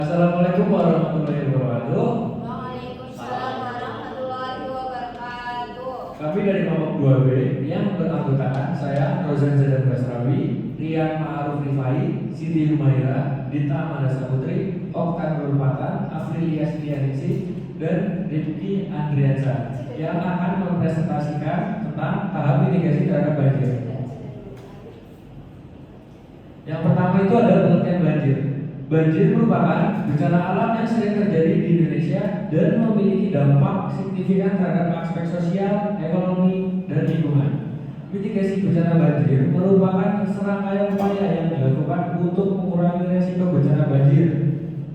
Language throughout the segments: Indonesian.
Assalamualaikum warahmatullahi wabarakatuh. Waalaikumsalam warahmatullahi wabarakatuh. Kami dari kelompok 2B yang beranggotakan saya Rozan Zadan Basrawi, Rian Ma'aruf Rifai, Siti Humaira, Dita Amanasa Putri, Oktan Nurpatan, Afrilia Setianingsih, dan Rifki Andriansa yang akan mempresentasikan tentang tahap mitigasi terhadap banjir. Yang pertama itu adalah pengertian banjir. Banjir merupakan bencana alam yang sering terjadi di Indonesia dan memiliki dampak signifikan terhadap aspek sosial, ekonomi, dan lingkungan. Mitigasi bencana banjir merupakan serangkaian upaya yang dilakukan untuk mengurangi risiko bencana banjir,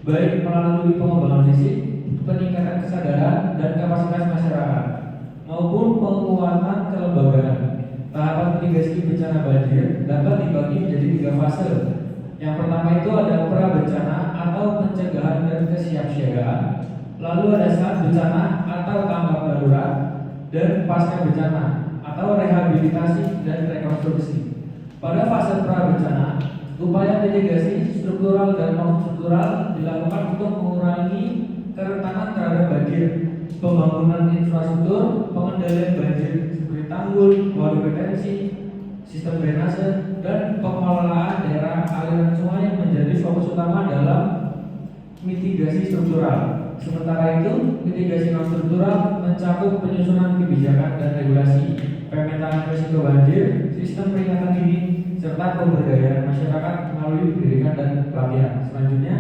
baik melalui pengembangan fisik, peningkatan kesadaran dan kapasitas masyarakat, maupun penguatan kelembagaan. Tahapan mitigasi bencana banjir dapat dibagi menjadi 3 fase. Yang pertama itu ada pra-bencana atau pencegahan dan kesiapsiagaan. Lalu ada saat bencana atau tanggap darurat, dan pasca bencana atau rehabilitasi dan rekonstruksi. Pada fase pra-bencana, upaya mitigasi struktural dan non-struktural dilakukan untuk mengurangi kerentanan terhadap banjir, pembangunan infrastruktur, pengendalian banjir seperti tanggul, waduk retensi, sistem drainase, dan pengelolaan daerah aliran sungai menjadi fokus utama dalam mitigasi struktural. Sementara itu, mitigasi non struktural mencakup penyusunan kebijakan dan regulasi, pemetaan risiko banjir, sistem peringatan dini, serta pemberdayaan masyarakat melalui pendidikan dan pelatihan. Selanjutnya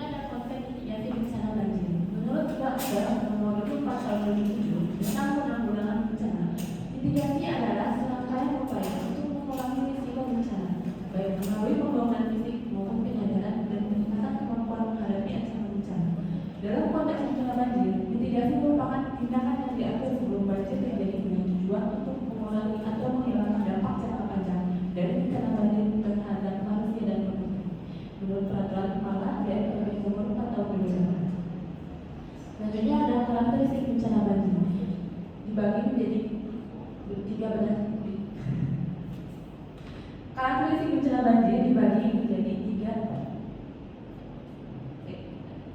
ada konsep mitigasi bencana banjir. Menurut Undang-Undang Nomor 24 Tahun 2007 tentang penanggulangan bencana, mitigasi adalah serangkaian upaya untuk mengurangi risiko bencana, baik melalui pembangunan fisik maupun penyadaran dan peningkatan kemampuan menghadapi ancaman bencana. Dalam konteks bencana banjir, mitigasi merupakan tindakan yang diambil sebelum banjir terjadi dengan tujuan untuk mengurangi atau menghilangkan dampak jangka panjang dari bencana banjir terhadap manusia dan penduduk. Menurut peraturan kepala daerah nomor 4 tahun 2008. Selanjutnya ada karakteristik bencana banjir. Dibagi menjadi 13. Karakteristik bencana banjir dibagi menjadi 3.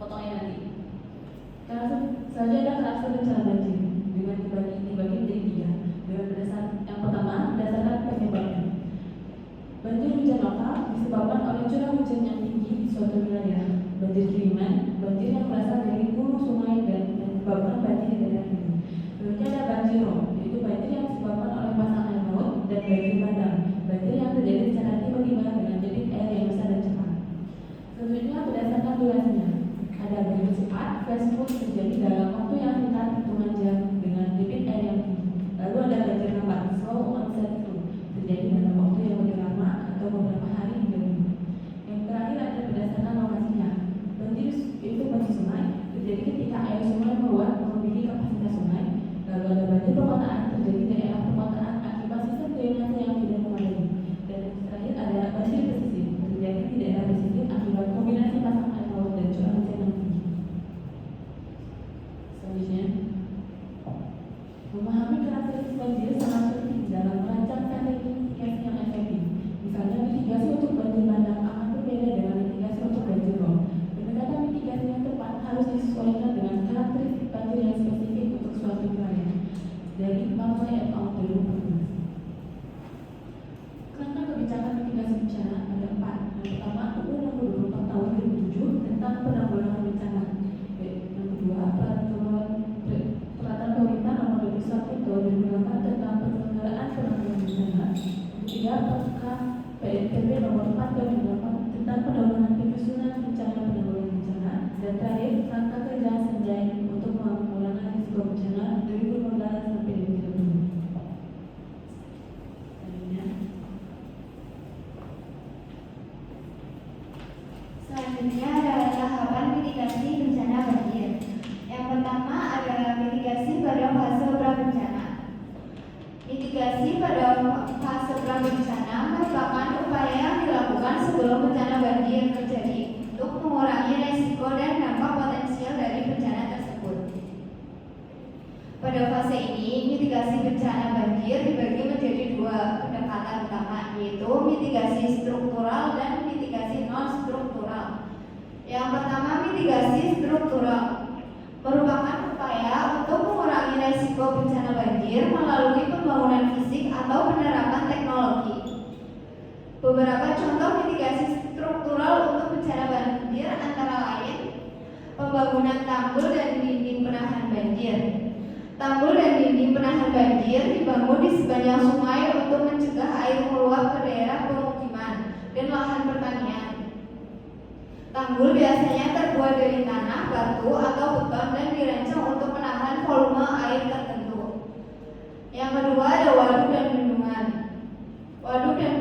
Potongnya nanti. Selanjutnya ada karakteristik bencana banjir dengan dibagi menjadi 3. Dengan berdasar yang pertama berdasarkan penyebabnya. Banjir hujan lokal disebabkan oleh curah hujan yang tinggi di suatu wilayah. Banjir kiriman, banjir yang berasal dari hulu sungai dan menyebabkan banjir di daerah ini. Berikutnya ada banjir rob, yaitu banjir yang disebabkan oleh pasangan laut dan banjir bandang, banjir yang terjadi secara tiba-tiba dengan debit air yang besar dan cepat. Selanjutnya berdasarkan durasinya, ada banjir cepat, fast food terjadi dalam waktu yang singkat hitungan jam dengan debit air yang tinggi. Lalu ada banjir lambat, slow onset flow, terjadi dalam waktu yang lebih lama atau beberapa hari hingga minggu. Yang terakhir ada berdasarkan lokasinya. Banjir itu banjir sungai terjadi ketika air sungai meluap melebihi kapasitas sungai. Lalu ada banjir perkotaan terjadi di daerah perkotaan akibat sistem drainase yang tidak memadai. Dan yang terakhir ada banjir pesisir terjadi di daerah pesisir akibat kombinasi pasang air laut dan curah hujan yang tinggi. Selanjutnya, memahami karakteristik banjir sangat penting dalam merancang strategi mitigasi yang efektif. Misalnya, mitigasi untuk banjir bandang akan berbeda dengan mitigasi untuk banjir rob. Pendekatan mitigasi yang tepat harus disesuaikan dengan karakteristik banjir yang spesifik untuk suatu wilayah. Dari Partai et al. 2014. Kerangka kebijakan mitigasi bencana ada 4. Yang pertama, UU Nomor 24 Tahun 2007 tentang penanggulangan bencana. Yang kedua, Peraturan Pemerintah Nomor 21 Tahun 2008 tentang penyelenggaraan penanggulangan bencana. Ketiga, PNPB Nomor 4 Tahun 2008 tentang penanggulangan penyusunan rencana penanggulangan bencana. Dan terakhir, Kerangka Kerja Senjai untuk penanggulangan risiko bencana 2015 sampai 2030. Selanjutnya adalah tahapan mitigasi bencana banjir. Yang pertama adalah mitigasi pada fase prabencana. Mitigasi pada fase prabencana merupakan upaya yang dilakukan sebelum bencana banjir terjadi untuk mengurangi risiko dan dampak potensial dari bencana tersebut. Pada fase ini, mitigasi bencana banjir dibagi menjadi 2 pendekatan. pendekatan utama, yaitu mitigasi struktural dan mitigasi non-struktural. Yang pertama, mitigasi struktural merupakan upaya untuk mengurangi resiko bencana banjir melalui pembangunan fisik atau penerapan teknologi. Beberapa contoh mitigasi struktural untuk bencana banjir antara lain pembangunan tanggul dan dinding penahan banjir. Tanggul dan dinding penahan banjir dibangun di sepanjang sungai untuk mencegah air meluap ke daerah pemukiman dan lahan pertanian. Tanggul biasanya terbuat dari tanah, batu, atau beton dan dirancang untuk menahan volume air tertentu. Yang kedua ada waduk dan bendungan. Waduk dan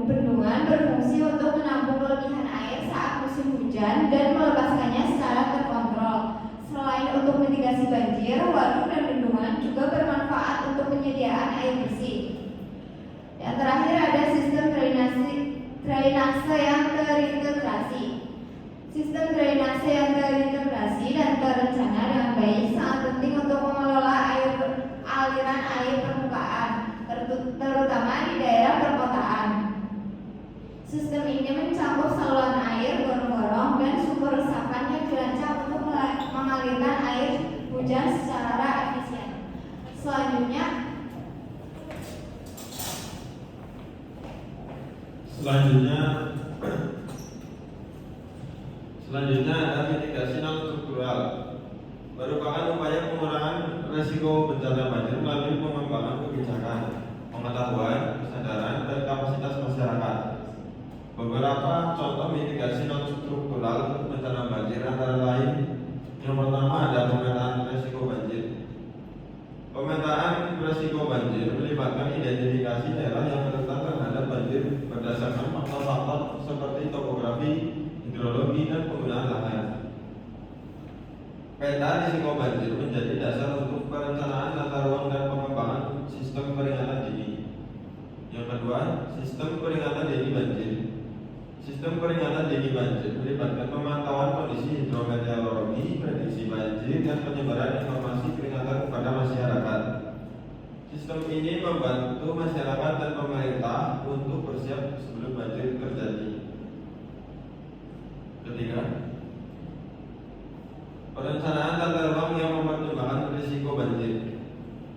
bendungan berfungsi untuk menampung kelebihan air saat musim hujan dan melepaskannya secara terkontrol. Selain untuk mitigasi banjir, waduk dan bendungan juga bermanfaat untuk penyediaan air bersih. Yang terakhir ada sistem drainase yang terintegrasi. Sistem drainase yang terintegrasi dan terencana dengan baik sangat penting untuk mengelola aliran air permukaan, terutama di daerah perkotaan. Sistem ini mencakup saluran air, gorong-gorong, dan sumber resapan yang dirancang untuk mengalirkan air hujan secara efisien. Selanjutnya ada mitigasi non-struktural, merupakan upaya pengurangan resiko bencana banjir melalui pengembangan kebijakan, pengetahuan, kesadaran, dan kapasitas masyarakat. Beberapa contoh mitigasi non-struktural untuk bencana banjir antara lain: yang pertama ada pemetaan resiko banjir. Pemetaan resiko banjir melibatkan identifikasi daerah yang rentan terhadap banjir berdasarkan faktor-faktor seperti topografi, hidrologi, dan penggunaan lahan. Peta risiko banjir menjadi dasar untuk perencanaan tata ruang dan pengembangan sistem peringatan dini. Yang kedua, sistem peringatan dini banjir. Sistem peringatan dini banjir melibatkan pemantauan kondisi hidrometeorologi, prediksi banjir, dan penyebaran informasi peringatan kepada masyarakat. Sistem ini membantu masyarakat dan pemerintah untuk bersiap sebelum banjir terjadi. Ketiga, perencanaan tata ruang yang mempertimbangkan risiko banjir.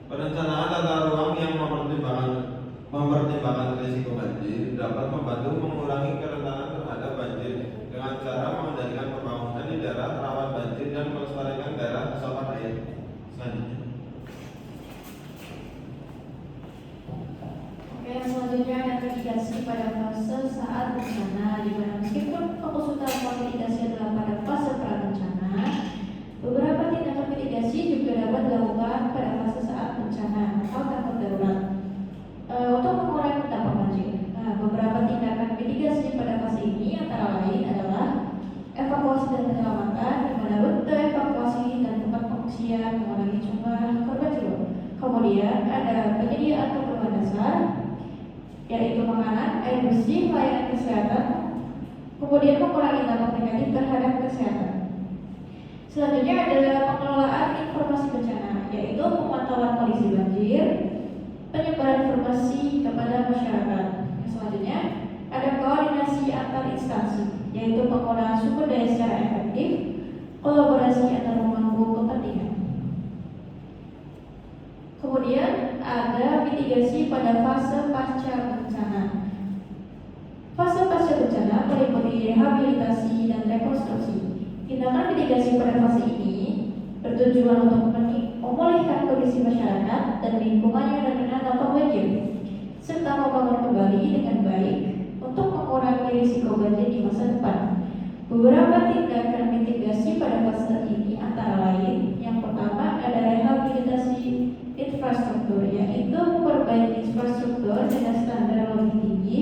Perencanaan tata ruang yang mempertimbangkan risiko banjir dapat membantu mengurangi kerentanan terhadap banjir dengan cara mengendalikan pembangunan di daerah rawan banjir dan melestarikan daerah resapan air. Selanjutnya. Yang selanjutnya ada mitigasi pada fase saat bencana, di mana meskipun fokus utama mitigasi adalah pada fase prabencana, beberapa tindakan mitigasi juga dapat dilakukan pada fase saat bencana atau tanggap darurat untuk mengurangi dampak banjir. Nah, beberapa tindakan mitigasi pada fase ini antara lain adalah evakuasi dan penyelamatan, di mana rute evakuasi dan tempat pengungsian mengurangi jumlah korban jiwa. Kemudian ada penyediaan keperluan dasar, yaitu makanan, air bersih, layanan kesehatan, kemudian mengurangi dampak negatif terhadap kesehatan. Selanjutnya ada pengelolaan informasi bencana, yaitu pemantauan kondisi banjir, penyebaran informasi kepada masyarakat. Selanjutnya ada koordinasi antar instansi, yaitu penggunaan sumber daya secara efektif, kolaborasi antar pemangku kepentingan. Kemudian ada mitigasi pada fase pasca bencana. Fase pasca bencana meliputi rehabilitasi dan rekonstruksi. Tindakan mitigasi pada fase ini bertujuan untuk memulihkan kondisi masyarakat dan lingkungannya terkena dampak banjir, serta membangun kembali dengan baik untuk mengurangi risiko banjir di masa depan. Beberapa tindakan mitigasi pada fase ini antara lain: yang pertama ada rehabilitasi infrastruktur, yaitu memperbaiki infrastruktur dengan standar lebih tinggi,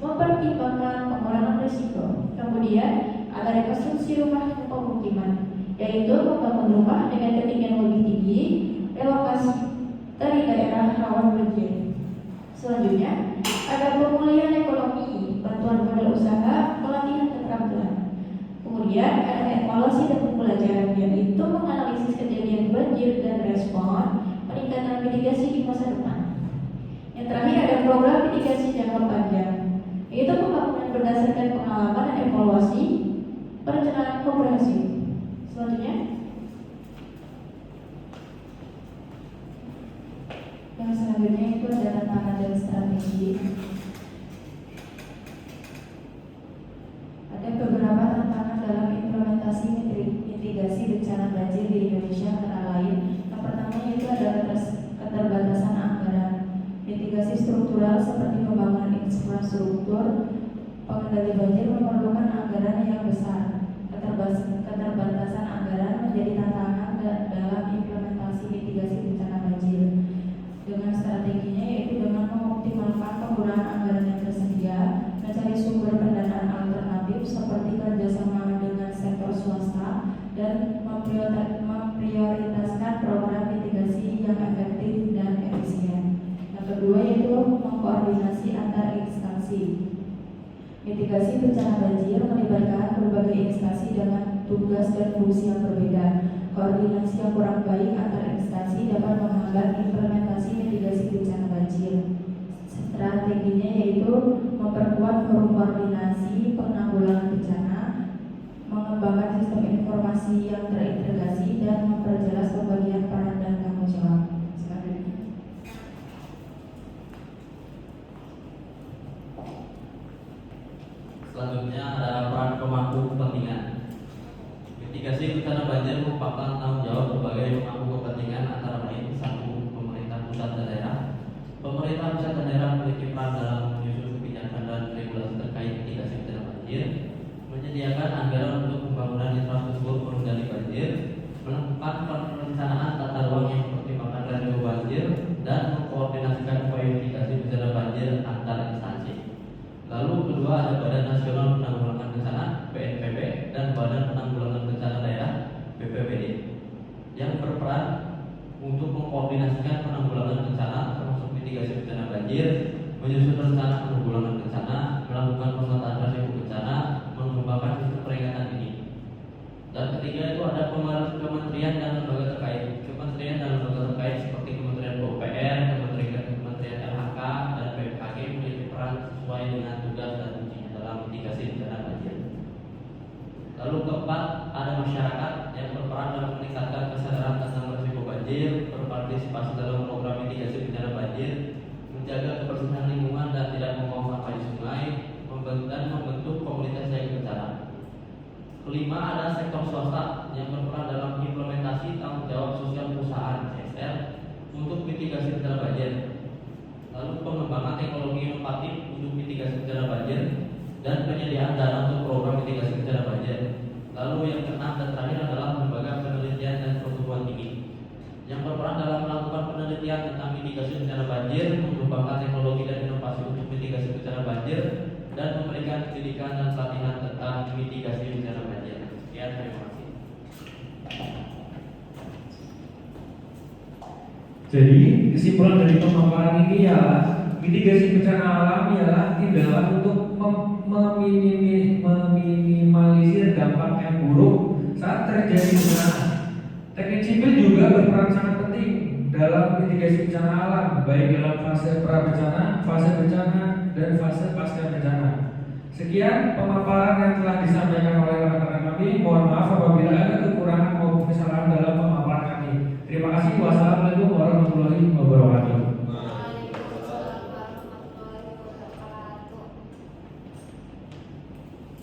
mempertimbangkan pengurangan risiko. Kemudian ada rekonstruksi rumah dan pemukiman, yaitu membangun rumah dengan ketinggian lebih tinggi, relokasi dari daerah rawan banjir. Selanjutnya ada pemulihan ekonomi, bantuan modal usaha, pelatihan keterampilan. Kemudian ada evaluasi dan pembelajaran, yaitu menganalisis kejadian banjir dan respon peningkatan mitigasi di masa depan. Yang terakhir ada program mitigasi jangka panjang, yaitu pembangunan berdasarkan pengalaman dan evaluasi perencanaan komprehensif. Selanjutnya, yang selanjutnya itu ada tantangan dan strategi. Ada beberapa tantangan dalam implementasi mitigasi bencana banjir di Indonesia, antara lain yang pertama yaitu adalah keterbatasan anggaran. Mitigasi struktural seperti pembangunan infrastruktur pengendali banjir memerlukan anggaran yang besar. Keterbatasan anggaran menjadi tantangan dalam implementasi mitigasi bencana banjir. Dengan strateginya yaitu dengan mengoptimalkan penggunaan anggaran yang tersedia, mencari sumber pendanaan alternatif seperti kerjasama dengan sektor swasta, dan memprioritaskan program mitigasi yang efektif dan efisien. Yang kedua yaitu mengkoordinasi antar instansi. Mitigasi bencana banjir melibatkan berbagai instansi dengan tugas dan fungsi yang berbeda. Koordinasi yang kurang baik antar instansi dapat menghambat implementasi mitigasi bencana banjir. Strateginya yaitu memperkuat forum koordinasi penanggulangan bencana, mengembangkan sistem informasi yang terintegrasi, dan memperjelas pembagian peran dan tanggung jawab. Selanjutnya adalah peran pemangku kepentingan. Mitigasi bencana banjir merupakan tanggung jawab berbagai pemangku kepentingan, antara lain satu, pemerintah pusat dan daerah. Pemerintah pusat dan daerah memiliki peran dalam menyusun kebijakan dan regulasi terkait mitigasi bencana banjir, menyediakan anggaran untuk pembangunan infrastruktur pengendali banjir, melakukan perencanaan tata ruang yang mempertimbangkan resiko banjir, dan mengkoordinasikan upaya mitigasi bencana banjir antar instansi. Lalu kedua ada Badan Nasional Penanggulangan Bencana (BNPB) dan Badan Penanggulangan Bencana Daerah (BPBD) yang berperan untuk mengkoordinasikan penanggulangan bencana termasuk mitigasi bencana banjir, menyusun rencana penanggulangan bencana, melakukan pemetaan risiko bencana, mengembangkan sistem peringatan dini. Dan ketiga itu ada kementerian dan lembaga terkait. Kementerian dan lembaga terkait seperti Kementerian PUPR, Kementerian LHK, dan BMKG memiliki peran sesuai dengan tugas dan fungsinya dalam mitigasi bencana banjir. Lalu keempat ada masyarakat yang berperan dalam meningkatkan kesadaran tentang risiko banjir, berpartisipasi dalam program mitigasi bencana banjir, menjaga kebersihan lingkungan dan tidak membuang sampah di sungai, dan membentuk komunitas siaga bencana. Kelima ada sektor swasta yang berperan dalam implementasi tanggung jawab sosial perusahaan (CSR) untuk mitigasi bencana banjir. Lalu pengembangan teknologi inovatif untuk mitigasi bencana banjir dan penyediaan dana untuk program mitigasi bencana banjir. Lalu yang keenam dan terakhir adalah lembaga penelitian dan perguruan tinggi yang berperan dalam melakukan penelitian tentang mitigasi bencana banjir, mengembangkan teknologi dan inovasi untuk mitigasi bencana banjir, dan memberikan pendidikan dan pelatihan tentang mitigasi bencana banjir. Sekian, terima kasih. Jadi kesimpulan dari pemaparan ini ialah mitigasi bencana alam ialah tindakan untuk meminimalisir dampak yang buruk saat terjadi bencana. Teknik sipil juga berperan sangat penting dalam mitigasi bencana alam, baik dalam fase pra-bencana, fase bencana, dan fase pasca bencana. Sekian pemaparan yang telah disampaikan oleh rekan-rekan kami. Mohon maaf apabila ada kekurangan maupun kesalahan dalam pemaparan kami. Terima kasih. Wassalamualaikum warahmatullahi wabarakatuh.